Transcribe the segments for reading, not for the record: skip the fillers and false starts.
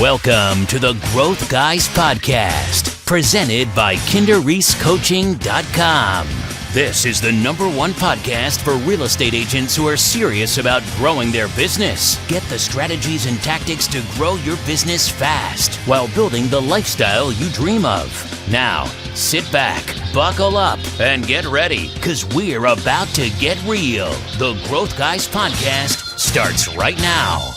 Welcome to the Growth Guys Podcast, presented by KinderReeseCoaching.com. This is the #1 podcast for real estate agents who are serious about growing their business. Get the strategies and tactics to grow your business fast while building the lifestyle you dream of. Now, sit back, buckle up, and get ready, because we're about to get real. The Growth Guys Podcast starts right now.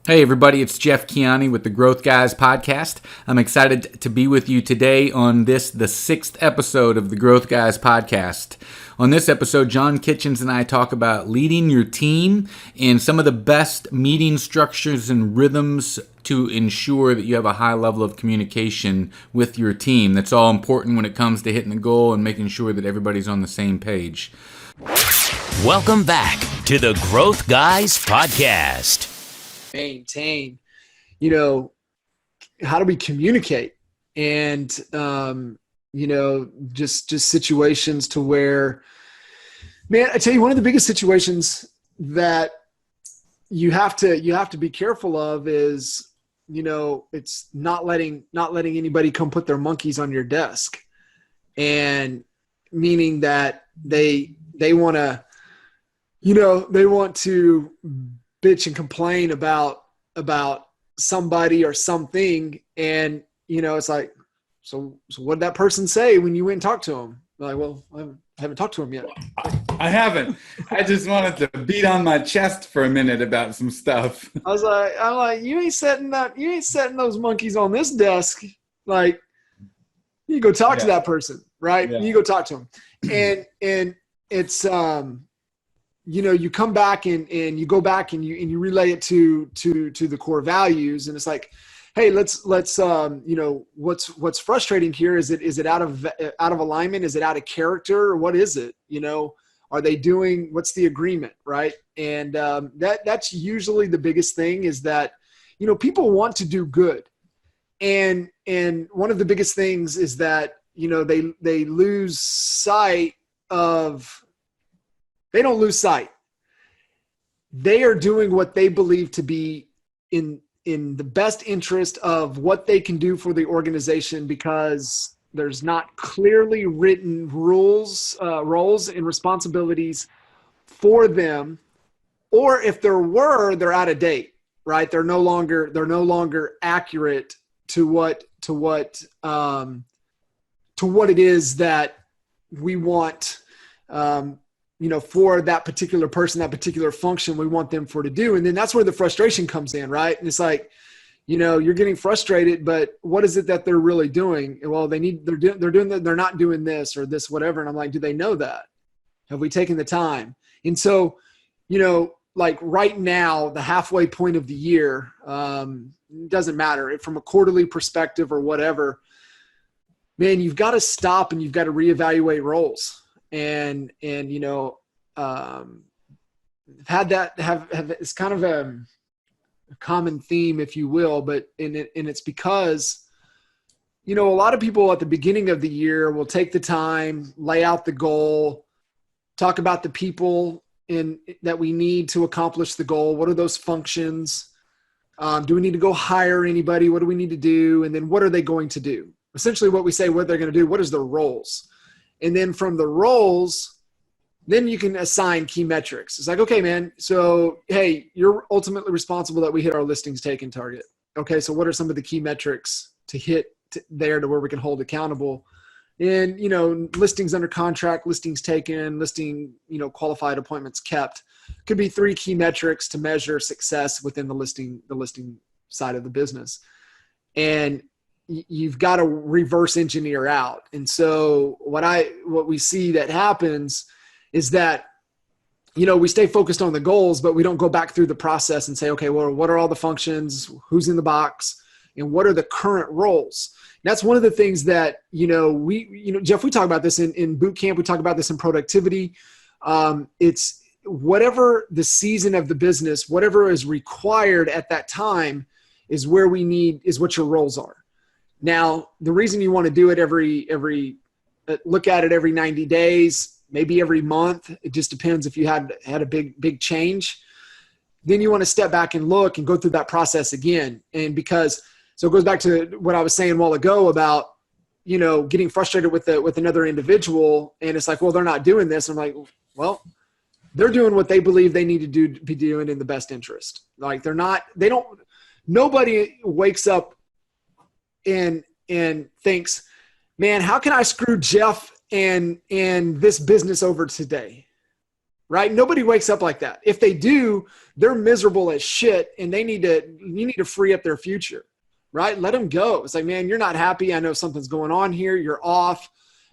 Hey everybody, it's Jeff Kiani with the Growth Guys Podcast. I'm excited to be with you today on the 6th episode of the Growth Guys Podcast. On this episode, John Kitchens and I talk about leading your team and some of the best meeting structures and rhythms to ensure that you have a high level of communication with your team. That's all important when it comes to hitting the goal and making sure that everybody's on the same page. Welcome back to the Growth Guys Podcast. Maintain, how do we communicate? And, just situations to where, man, I tell you, one of the biggest situations that you have to be careful of is, it's not letting anybody come put their monkeys on your desk. And meaning that they want to, they want to bitch and complain about somebody or something. And, it's like, so what did that person say when you went and talked to them? Like, well, I haven't talked to him yet. I haven't. I just wanted to beat on my chest for a minute about some stuff. I'm like, you ain't setting those monkeys on this desk. Like, you go talk to that person, right? Yeah. You go talk to them. And it's, you come back and you go back and you relay it to the core values. And it's like, hey, let's what's frustrating here? Is it out of alignment? Is it out of character? Or what is it? Are they doing, what's the agreement? Right. And that's usually the biggest thing, is that, people want to do good. And one of the biggest things is that, they lose sight of, they don't lose sight. They are doing what they believe to be in the best interest of what they can do for the organization, because there's not clearly written roles and responsibilities for them. Or if there were, they're out of date, right? They're no longer accurate to what it is that we want, for that particular person, that particular function we want them to do. And then that's where the frustration comes in, right? And it's like, you're getting frustrated, but what is it that they're really doing? Well, they're not doing this or this, whatever. And I'm like, do they know that? Have we taken the time? And so, like right now, the halfway point of the year, doesn't matter from a quarterly perspective or whatever, man, you've got to stop and you've got to reevaluate roles. And it's kind of a common theme, if you will, but it's because, a lot of people at the beginning of the year will take the time, lay out the goal, talk about the people that we need to accomplish the goal. What are those functions? Do we need to go hire anybody? What do we need to do? And then what are they going to do? Essentially what we say, what they're going to do, what is their roles? And then from the roles, then you can assign key metrics. It's like, okay, man, so, hey, you're ultimately responsible that we hit our listings taken target. Okay, so what are some of the key metrics to hit there to where we can hold accountable? And, listings under contract, listings taken, listing, qualified appointments kept. Could be 3 key metrics to measure success within the listing side of the business. And you've got to reverse engineer out. And so what we see that happens is that, we stay focused on the goals, but we don't go back through the process and say, okay, well, what are all the functions, who's in the box, and what are the current roles? And that's one of the things that, Jeff, we talk about this in boot camp. We talk about this in productivity. It's whatever the season of the business, whatever is required at that time is what your roles are. Now, the reason you want to do it look at it every 90 days, maybe every month, it just depends if you had a big change, then you want to step back and look and go through that process again. And so it goes back to what I was saying a while ago about, getting frustrated with another individual. And it's like, well, they're not doing this. I'm like, well, they're doing what they believe they need to be doing in the best interest. Like nobody wakes up and thinks, man, how can I screw Jeff and this business over today? Right? Nobody wakes up like that. If they do, they're miserable as shit, and you need to free up their future, right? Let them go. It's like, man, you're not happy. I know something's going on here. You're off.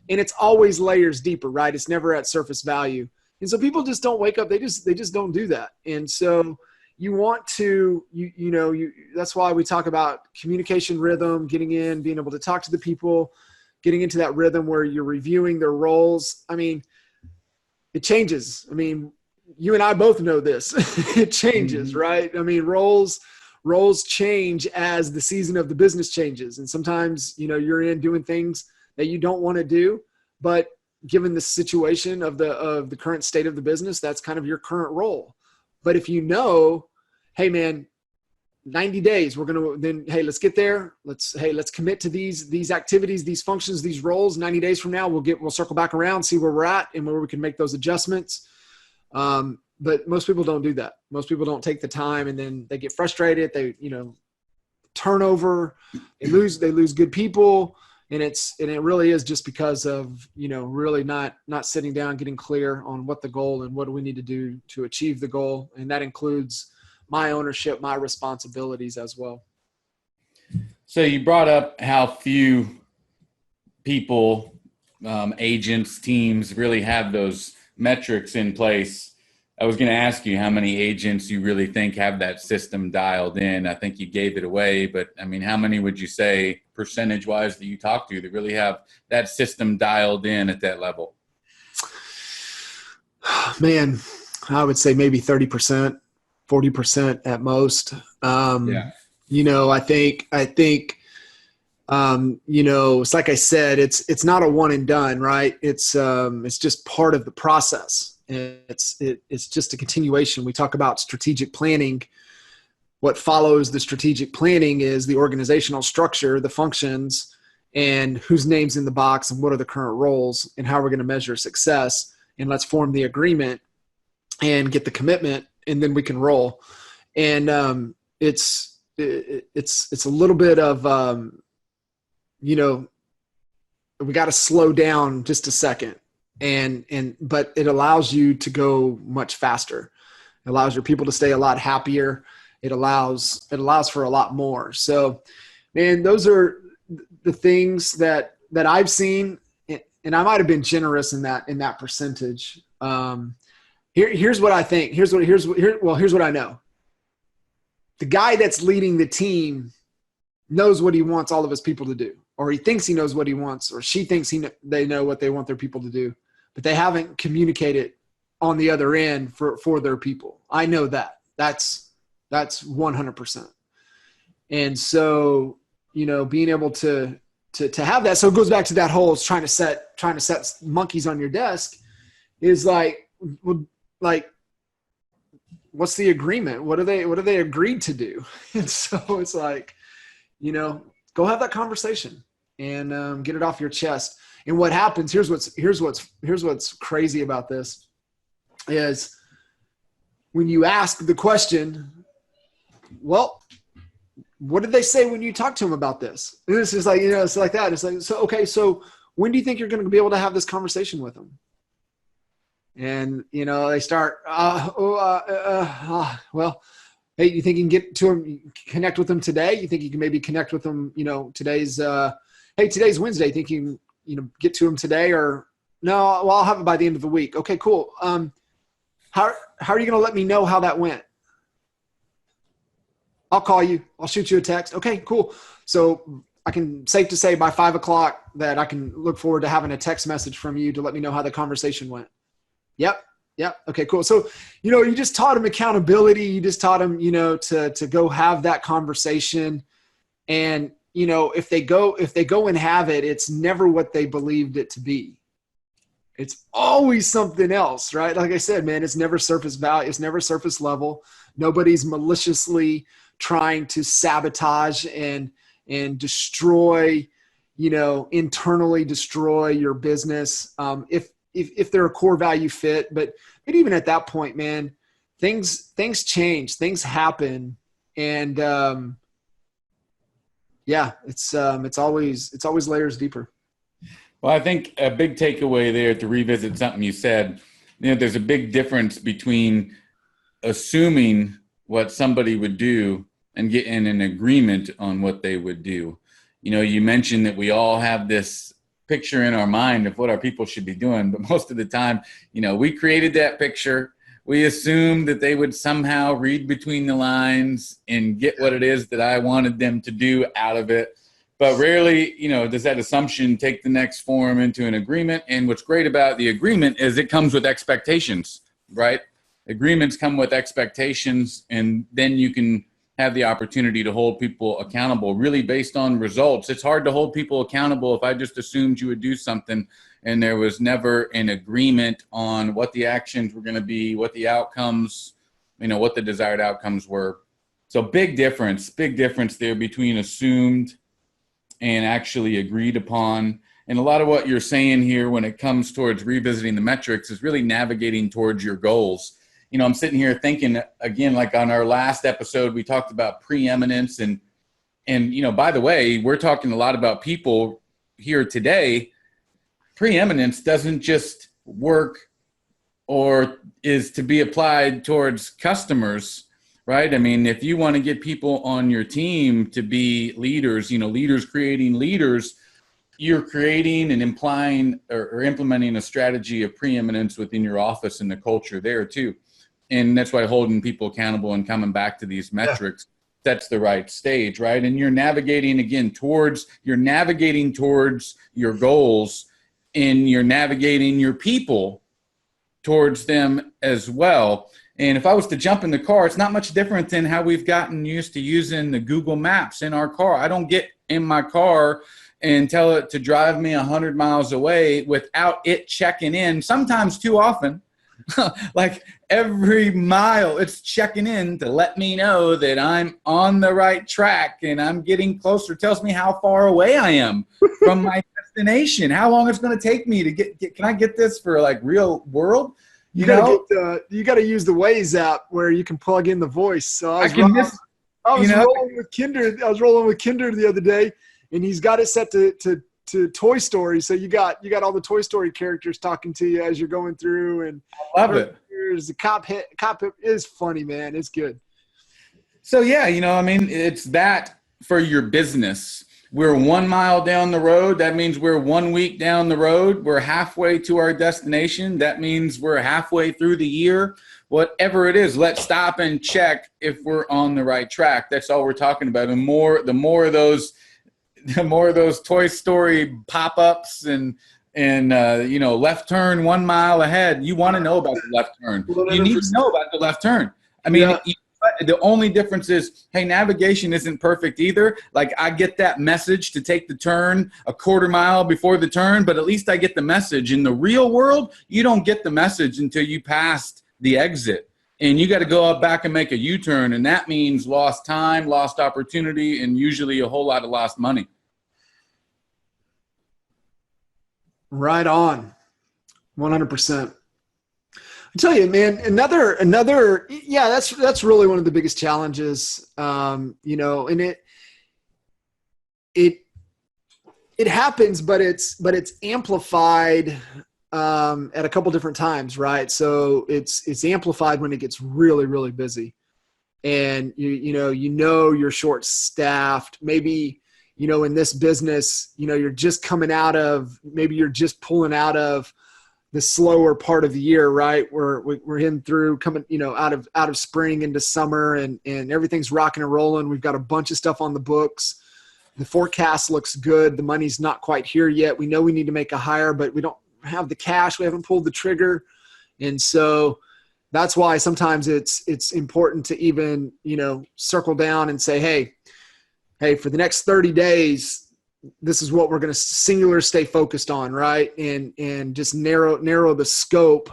And it's always layers deeper, right? It's never at surface value. And so people just don't wake up. They just don't do that. And so you want to, that's why we talk about communication rhythm, getting in, being able to talk to the people, getting into that rhythm where you're reviewing their roles. I mean, it changes. I mean, you and I both know this. It changes, right? I mean, roles change as the season of the business changes. And sometimes, you're in doing things that you don't want to do, but given the situation of the current state of the business, that's kind of your current role. But if hey man, 90 days, let's get there. Let's commit to these activities, these functions, these roles. 90 days from now, we'll circle back around, see where we're at and where we can make those adjustments. But most people don't do that. Most people don't take the time, and then they get frustrated. They, turnover, they lose good people. And it really is just because of, really not sitting down, getting clear on what the goal and what do we need to do to achieve the goal. And that includes my ownership, my responsibilities as well. So you brought up how few people, agents, teams really have those metrics in place. I was going to ask you how many agents you really think have that system dialed in. I think you gave it away, but I mean, how many would you say percentage-wise that you talk to that really have that system dialed in at that level? Man, I would say maybe 30%, 40% at most. Yeah. I think, it's like I said, it's not a one and done, right? It's just part of the process. It's just a continuation. We talk about strategic planning. What follows the strategic planning is the organizational structure, the functions, and whose name's in the box and what are the current roles and how we're going to measure success. And let's form the agreement and get the commitment, and then we can roll. And it's a little bit of we got to slow down just a second. But it allows you to go much faster. It allows your people to stay a lot happier. It allows for a lot more. So, man, those are the things that I've seen, and I might've been generous in that percentage. Here's what I think. Here's what I know. The guy that's leading the team knows what he wants all of his people to do, or he thinks he knows what he wants, or she thinks they know what they want their people to do. But they haven't communicated on the other end for their people. I know that. That's 100%. And so, being able to have that. So it goes back to that whole trying to set monkeys on your desk is like, what's the agreement? What are they agreed to do? And so it's like, go have that conversation and get it off your chest. And what happens, here's what's crazy about this is when you ask the question, well, what did they say when you talked to them about this? And it's just like, it's like that. It's like, so, okay, so when do you think you're going to be able to have this conversation with them? And, they start, well, hey, you think you can get to them, connect with them today? You think you can maybe connect with them, today's Wednesday. You think you can, get to them today, or no, well, I'll have it by the end of the week. Okay, cool. How are you going to let me know how that went? I'll call you. I'll shoot you a text. Okay, cool. So I can safe to say by 5:00 that I can look forward to having a text message from you to let me know how the conversation went. Yep. Okay, cool. So, you just taught them accountability. You just taught them, to go have that conversation. And, if they go and have it, it's never what they believed it to be. It's always something else, right? Like I said, man, it's never surface value. It's never surface level. Nobody's maliciously trying to sabotage and destroy, internally destroy your business. If they're a core value fit, but even at that point, man, things change, things happen. And, it's always layers deeper. Well, I think a big takeaway there, to revisit something you said, there's a big difference between assuming what somebody would do and getting an agreement on what they would do. You mentioned that we all have this picture in our mind of what our people should be doing, but most of the time, we created that picture. We assumed that they would somehow read between the lines and get what it is that I wanted them to do out of it. But rarely, does that assumption take the next form into an agreement. And what's great about the agreement is it comes with expectations, right? Agreements come with expectations, and then you can have the opportunity to hold people accountable really based on results. It's hard to hold people accountable if I just assumed you would do something and there was never an agreement on what the actions were going to be, what the outcomes, what the desired outcomes were. So big difference there between assumed and actually agreed upon. And a lot of what you're saying here when it comes towards revisiting the metrics is really navigating towards your goals. I'm sitting here thinking, again, like on our last episode, we talked about preeminence. And by the way, we're talking a lot about people here today. Preeminence doesn't just work or is to be applied towards customers, right? I mean, if you want to get people on your team to be leaders, leaders creating leaders, you're creating and implying or implementing a strategy of preeminence within your office and the culture there too. And that's why holding people accountable and coming back to these metrics, that's the right stage, right? And you're navigating towards your goals, and you're navigating your people towards them as well. And if I was to jump in the car, it's not much different than how we've gotten used to using the Google Maps in our car. I don't get in my car and tell it to drive me 100 miles away without it checking in, sometimes too often. Like every mile it's checking in to let me know that I'm on the right track and I'm getting closer. It tells me how far away I am from my destination, how long it's going to take me to get can I get this for like real world? You got to use the Waze app where you can plug in the voice. So I was rolling with Kinder the other day, and he's got it set to Toy Story. So you got all the Toy Story characters talking to you as you're going through, and I love it. The cop is funny, man. It's good. So it's that for your business. We're 1 mile down the road. That means we're 1 week down the road. We're halfway to our destination. That means we're halfway through the year. Whatever it is, let's stop and check if we're on the right track. That's all we're talking about. And the more of those Toy Story pop-ups and left turn 1 mile ahead. You want to know about the left turn. 100%. You need to know about the left turn. I mean, the only difference is, hey, navigation isn't perfect either. Like I get that message to take the turn a quarter mile before the turn, but at least I get the message. In the real world, you don't get the message until you passed the exit. And you got to go up back and make a U-turn. And that means lost time, lost opportunity, and usually a whole lot of lost money. Right on. 100%. I tell you, man, another, that's really one of the biggest challenges. And it happens, but it's amplified at a couple different times, right? So it's amplified when it gets really, really busy, and you're short staffed. Maybe, in this business, you're just pulling out of the slower part of the year, right? We're in through coming, out of spring into summer, and everything's rocking and rolling. We've got a bunch of stuff on the books. The forecast looks good. The money's not quite here yet. We know we need to make a hire, but we don't have the cash. We haven't pulled the trigger. And so that's why sometimes it's important to even, circle down and say, hey, for the next 30 days, this is what we're going to singular stay focused on, right? And just narrow the scope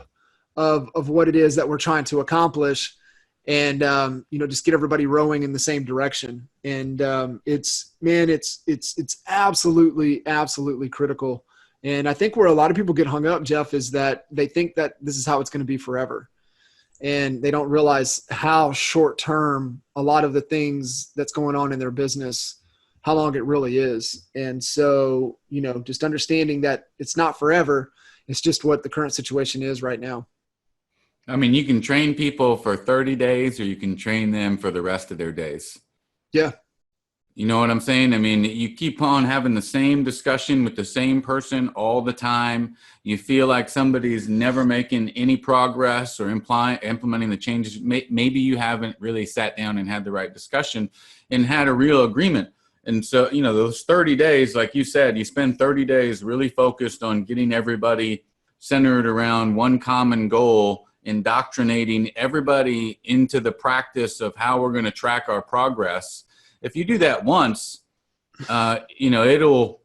of what it is that we're trying to accomplish. and just get everybody rowing in the same direction. And it's absolutely critical. And I think where a lot of people get hung up, Jeff, is that they think that this is how it's going to be forever. And they don't realize how short term a lot of the things that's going on in their business, how long it really is. And so, just understanding that it's not forever, it's just what the current situation is right now. I mean, you can train people for 30 days or you can train them for the rest of their days. Yeah. You know what I'm saying? I mean, you keep on having the same discussion with the same person all the time. You feel like somebody's never making any progress or implementing the changes. Maybe you haven't really sat down and had the right discussion and had a real agreement. And so, those 30 days, like you said, you spend 30 days really focused on getting everybody centered around one common goal, indoctrinating everybody into the practice of how we're going to track our progress. If you do that once, it'll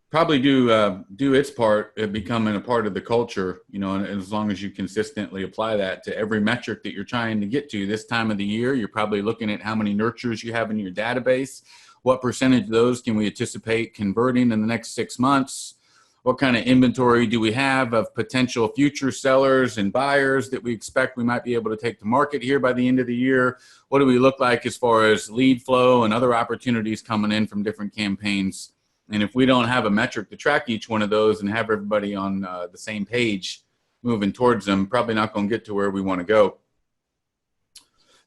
probably do its part at becoming a part of the culture, and as long as you consistently apply that to every metric that you're trying to get to this time of the year. You're probably looking at how many nurtures you have in your database. What percentage of those can we anticipate converting in the next 6 months? What kind of inventory do we have of potential future sellers and buyers that we expect we might be able to take to market here by the end of the year? What do we look like as far as lead flow and other opportunities coming in from different campaigns? And if we don't have a metric to track each one of those and have everybody on the same page moving towards them, probably not going to get to where we want to go.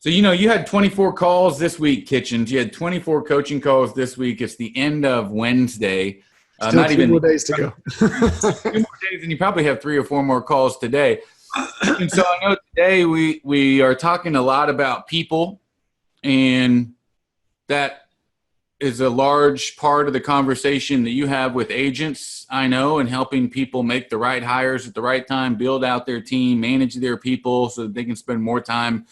So, you had 24 calls this week, Kitchens. You had 24 coaching calls this week. It's the end of Wednesday. Still two more days to go. 2 more days, and you probably have 3 or 4 more calls today. And so I know today we are talking a lot about people, and that is a large part of the conversation that you have with agents, I know, and helping people make the right hires at the right time, build out their team, manage their people so that they can spend more time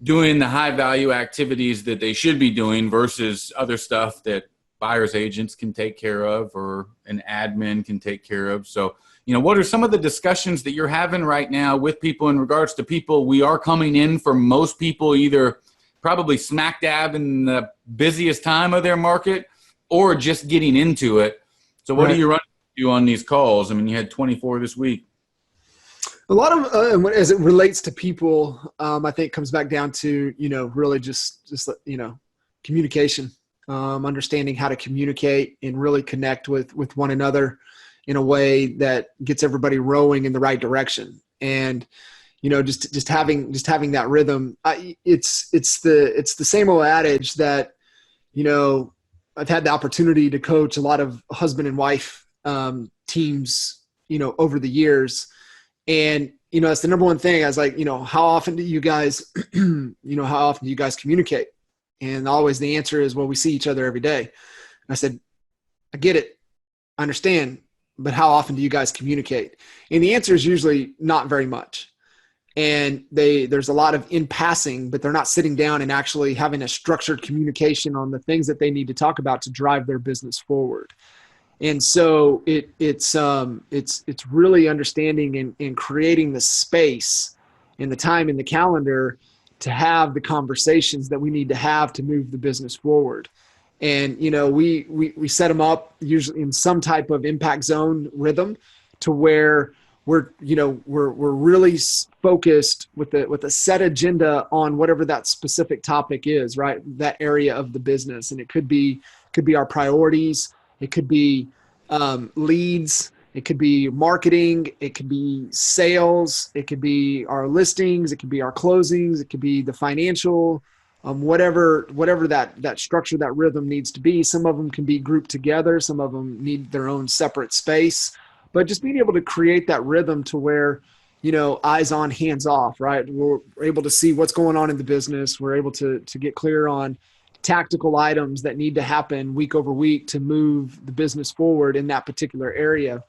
doing the high value activities that they should be doing versus other stuff that buyer's agents can take care of or an admin can take care of. So, what are some of the discussions that you're having right now with people in regards to people? We are coming in for most people either probably smack dab in the busiest time of their market or just getting into it. So what are you running into on these calls? I mean, you had 24 this week. A lot of, as it relates to people, I think comes back down to, really just communication. Understanding how to communicate and really connect with one another in a way that gets everybody rowing in the right direction. And, just having that rhythm. It's the same old adage that, I've had the opportunity to coach a lot of husband and wife teams, over the years. And, it's the number one thing. I was like, how often do you guys, communicate? And always the answer is, well, we see each other every day. And I said, I get it. I understand. But how often do you guys communicate? And the answer is usually not very much. And there's a lot of in passing, but they're not sitting down and actually having a structured communication on the things that they need to talk about to drive their business forward. And so it's really understanding and creating the space and the time in the calendar to have the conversations that we need to have to move the business forward. And, we set them up usually in some type of impact zone rhythm to where we're really focused with a set agenda on whatever that specific topic is, right? That area of the business. And it could be our priorities. It could be leads. It could be marketing. It could be sales. It could be our listings. It could be our closings. It could be the financial, whatever that structure, that rhythm needs to be. Some of them can be grouped together. Some of them need their own separate space. But just being able to create that rhythm to where, eyes on, hands off, right? We're able to see what's going on in the business. We're able to get clear on tactical items that need to happen week over week to move the business forward in that particular area.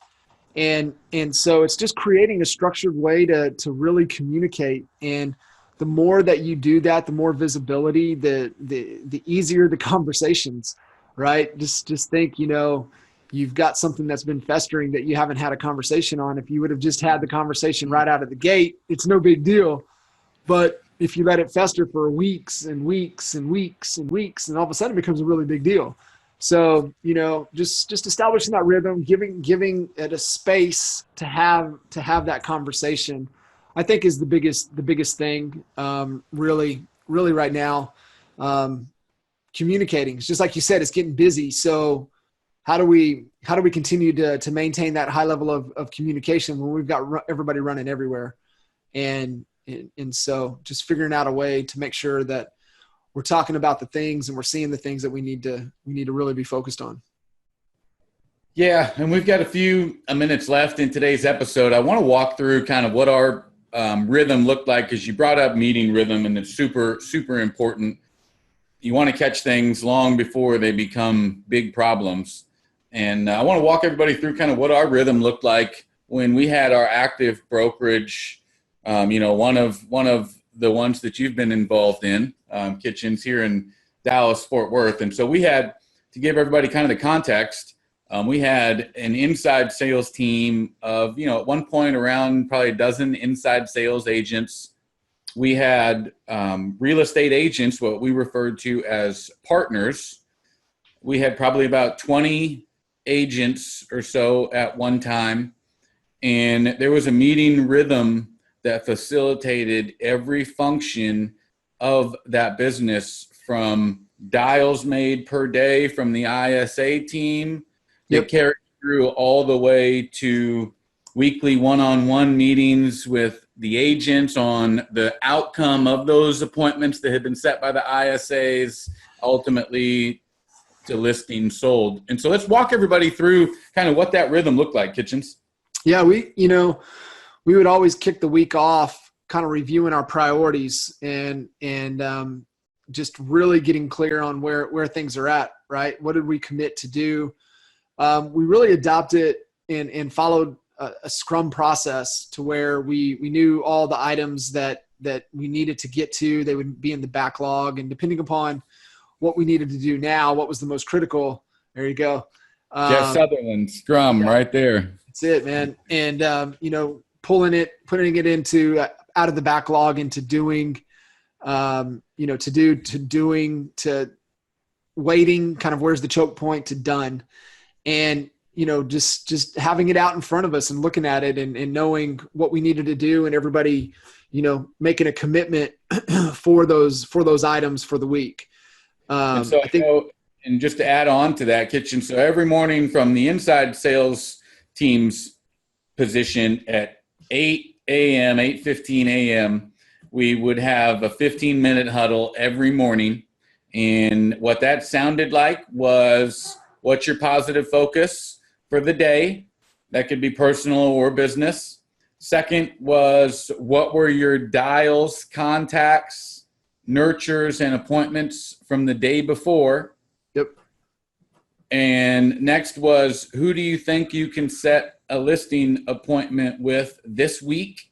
And so it's just creating a structured way to really communicate. And the more that you do that, the more visibility, the easier the conversations, right? Just think, you've got something that's been festering that you haven't had a conversation on. If you would have just had the conversation right out of the gate, it's no big deal. But if you let it fester for weeks and weeks and weeks and weeks, and all of a sudden it becomes a really big deal. So, just establishing that rhythm, giving it a space to have that conversation, I think is the biggest thing, really right now. Communicating. It's just like you said, it's getting busy. So how do we continue to maintain that high level of communication when we've got everybody running everywhere? And so just figuring out a way to make sure that we're talking about the things and we're seeing the things that we need to really be focused on. Yeah. And we've got a few minutes left in today's episode. I want to walk through kind of what our rhythm looked like, because you brought up meeting rhythm, and it's super, super important. You want to catch things long before they become big problems. And I want to walk everybody through kind of what our rhythm looked like when we had our active brokerage, one of the ones that you've been involved in, Kitchens here in Dallas, Fort Worth. And so we had, to give everybody kind of the context, we had an inside sales team of, at one point around probably a dozen inside sales agents. We had real estate agents, what we referred to as partners. We had probably about 20 agents or so at one time. And there was a meeting rhythm that facilitated every function of that business, from dials made per day from the ISA team. Yep. That carried through all the way to weekly one-on-one meetings with the agents on the outcome of those appointments that had been set by the ISAs, ultimately to listing sold. And so let's walk everybody through kind of what that rhythm looked like, Kitchens. Yeah, we would always kick the week off kind of reviewing our priorities and just really getting clear on where things are at, right? What did we commit to do? We really adopted and followed a Scrum process to where we knew all the items that we needed to get to. They would be in the backlog, and depending upon what we needed to do now, what was the most critical. There you go. Jeff Sutherland, Scrum, yeah, right there. That's it, man. And, putting it into out of the backlog into doing, to waiting, kind of where's the choke point, to done. And, just having it out in front of us and looking at it and knowing what we needed to do, and everybody, making a commitment for those items for the week. And so I think, and just to add on to that, Kitchen, so every morning from the inside sales team's position at 8:15 a.m., we would have a 15-minute huddle every morning. And what that sounded like was, what's your positive focus for the day? That could be personal or business. Second was, what were your dials, contacts, nurtures, and appointments from the day before? Yep. And next was, who do you think you can set a listing appointment with this week?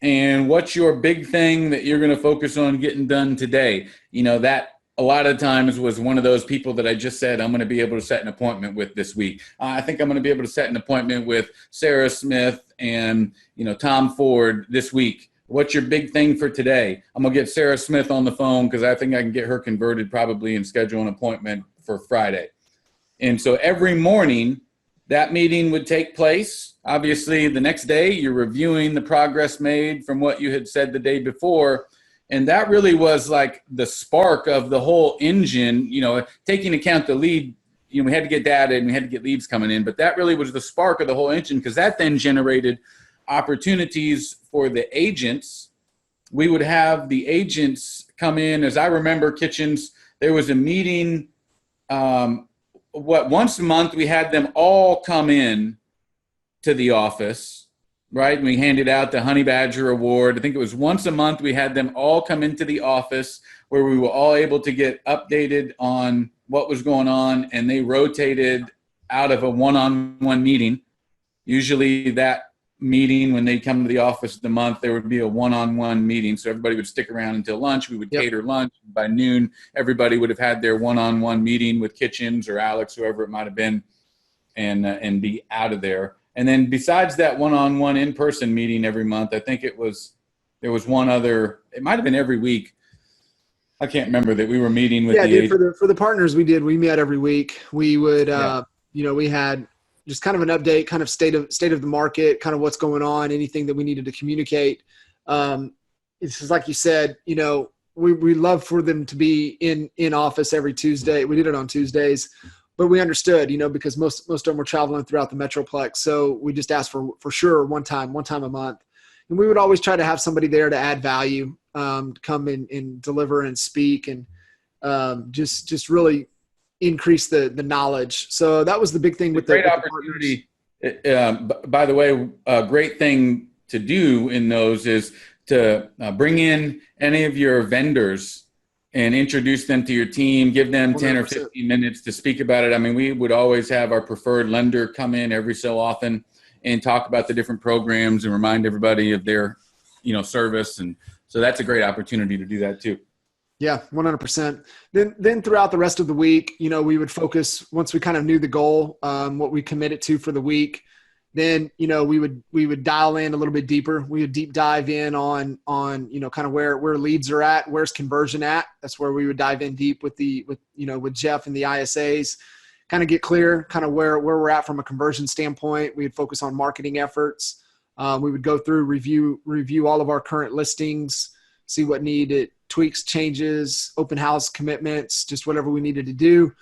And what's your big thing that you're going to focus on getting done today? That a lot of times was one of those people that I just said, I'm going to be able to set an appointment with this week. I think I'm going to be able to set an appointment with Sarah Smith and, Tom Ford this week. What's your big thing for today? I'm going to get Sarah Smith on the phone, because I think I can get her converted probably and schedule an appointment for Friday. And so every morning that meeting would take place. Obviously, the next day you're reviewing the progress made from what you had said the day before. And that really was like the spark of the whole engine, taking account the lead. We had to get data and we had to get leads coming in, but that really was the spark of the whole engine, because that then generated opportunities for the agents. We would have the agents come in. As I remember, Kitchens, there was a meeting, once a month we had them all come in to the office. Right? And we handed out the Honey Badger Award. I think it was once a month we had them all come into the office, where we were all able to get updated on what was going on, and they rotated out of a one-on-one meeting. Usually that meeting, when they come to the office of the month, there would be a one-on-one meeting. So everybody would stick around until lunch. We would cater lunch. By noon, everybody would have had their one-on-one meeting with Kitchens or Alex, whoever it might have been, and be out of there. And then besides that one-on-one in-person meeting every month, I think it was there was one other, it might've been every week. I can't remember that we were meeting with for the partners we met every week. We would, we had just kind of an update, kind of state of the market, kind of what's going on, anything that we needed to communicate. It's just like you said, we love for them to be in office every Tuesday. We did it on Tuesdays, but we understood, because most of them were traveling throughout the Metroplex. So we just asked for sure one time a month. And we would always try to have somebody there to add value, come and deliver and speak and just really increase the knowledge. So that was the big thing with the opportunity. By the way, a great thing to do in those is to bring in any of your vendors and introduce them to your team, give them 10 or 15 minutes to speak about it. I mean, we would always have our preferred lender come in every so often and talk about the different programs and remind everybody of their, service. And so that's a great opportunity to do that too. Yeah, 100%. Then throughout the rest of the week, we would focus once we kind of knew the goal, what we committed to for the week. Then, we would dial in a little bit deeper. We would deep dive in on kind of where leads are at, where's conversion at. That's where we would dive in deep with Jeff and the ISAs, kind of get clear, kind of where we're at from a conversion standpoint. We'd focus on marketing efforts. We would go through, review all of our current listings, see what needed tweaks, changes, open house commitments, just whatever we needed to do.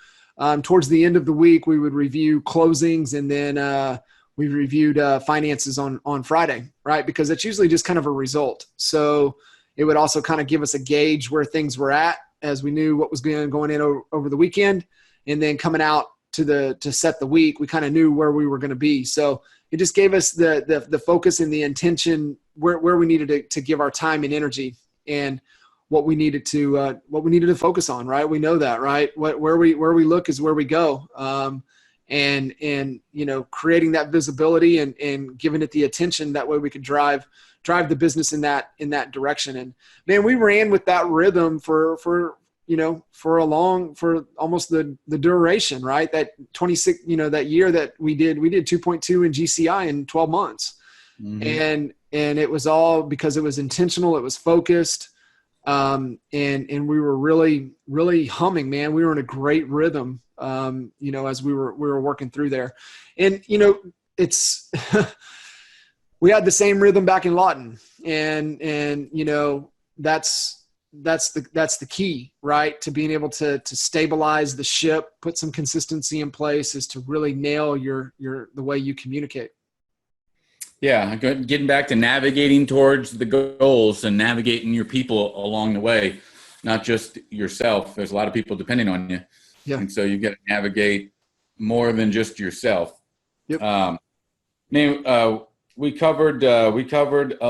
Towards the end of the week, we would review closings, and then we reviewed finances on Friday, right? Because it's usually just kind of a result. So it would also kind of give us a gauge where things were at as we knew what was going in over the weekend. And then coming out to set the week, we kind of knew where we were going to be. So it just gave us the focus and the intention where we needed to give our time and energy, and what we needed to focus on, right? We know that, right? Where we look is where we go. And creating that visibility and giving it the attention, that way we could drive the business in that direction. And man, we ran with that rhythm for almost the duration, right? That 26, that year that we did 2.2 in GCI in 12 months. Mm-hmm. And it was all because it was intentional. It was focused. And we were really, really humming, man. We were in a great rhythm, as we were working through there. And, it's, we had the same rhythm back in Lawton, and that's the key, right? To being able to stabilize the ship, put some consistency in place, is to really nail the way you communicate. Yeah, getting back to navigating towards the goals and navigating your people along the way, not just yourself. There's a lot of people depending on you. Yeah. And so you got to navigate more than just yourself. Yep. We covered a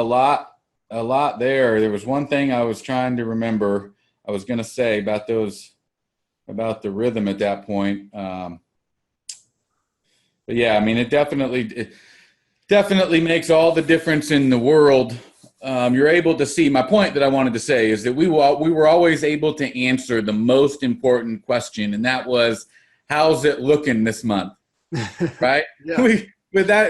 lot there. There was one thing I was trying to remember I was going to say about the rhythm at that point. But yeah, I mean, it definitely makes all the difference in the world. You're able to see, my point that I wanted to say is that we were always able to answer the most important question, and that was, how's it looking this month? Right? Yeah.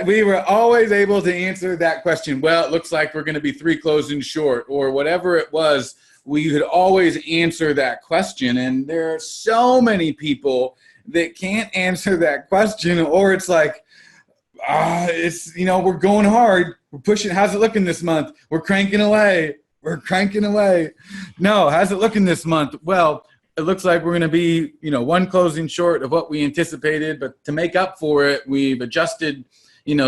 We were always able to answer that question. Well, it looks like we're going to be 3 closings short, or whatever it was. We could always answer that question, and there are so many people that can't answer that question, or it's like, we're going hard. We're pushing. How's it looking this month? We're cranking away. No, how's it looking this month? Well, it looks like we're going to be, 1 closing short of what we anticipated. But to make up for it, we've adjusted,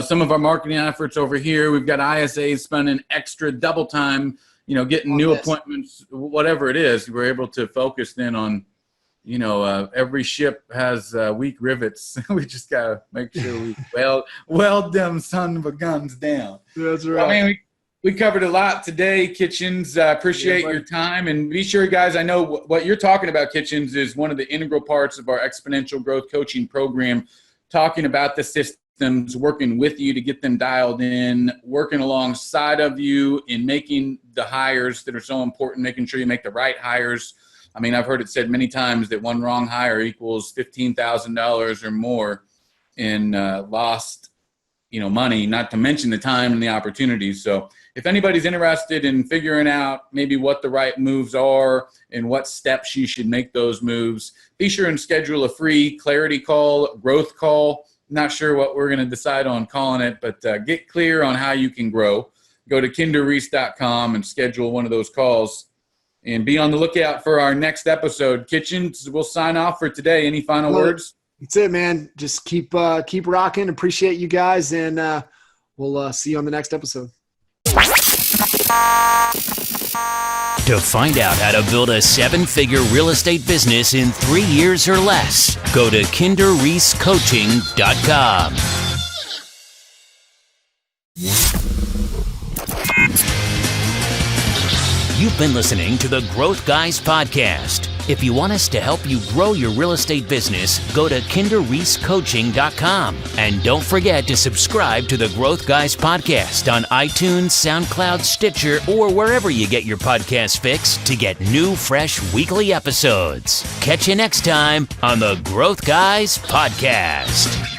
some of our marketing efforts over here. We've got ISAs spending extra double time, getting new appointments, whatever it is. We're able to focus then on, every ship has weak rivets. We just got to make sure we weld them son of a guns down. That's right. I mean, we covered a lot today, Kitchens. Appreciate your time. And be sure, guys, I know what you're talking about, Kitchens, is one of the integral parts of our exponential growth coaching program, talking about the systems, working with you to get them dialed in, working alongside of you in making the hires that are so important, making sure you make the right hires. I mean, I've heard it said many times that one wrong hire equals $15,000 or more in lost, money, not to mention the time and the opportunities. So if anybody's interested in figuring out maybe what the right moves are and what steps you should make those moves, be sure and schedule a free clarity call, growth call. Not sure what we're going to decide on calling it, but get clear on how you can grow. Go to kinderreese.com and schedule one of those calls. And be on the lookout for our next episode. Kitchens, we'll sign off for today. Any final words? That's it, man. Just keep rocking. Appreciate you guys, and we'll see you on the next episode. To find out how to build a 7-figure real estate business in 3 years or less, go to kinderreesecoaching.com. You've been listening to the Growth Guys Podcast. If you want us to help you grow your real estate business, go to kinderreesecoaching.com. And don't forget to subscribe to the Growth Guys Podcast on iTunes, SoundCloud, Stitcher, or wherever you get your podcast fix to get new, fresh weekly episodes. Catch you next time on the Growth Guys Podcast.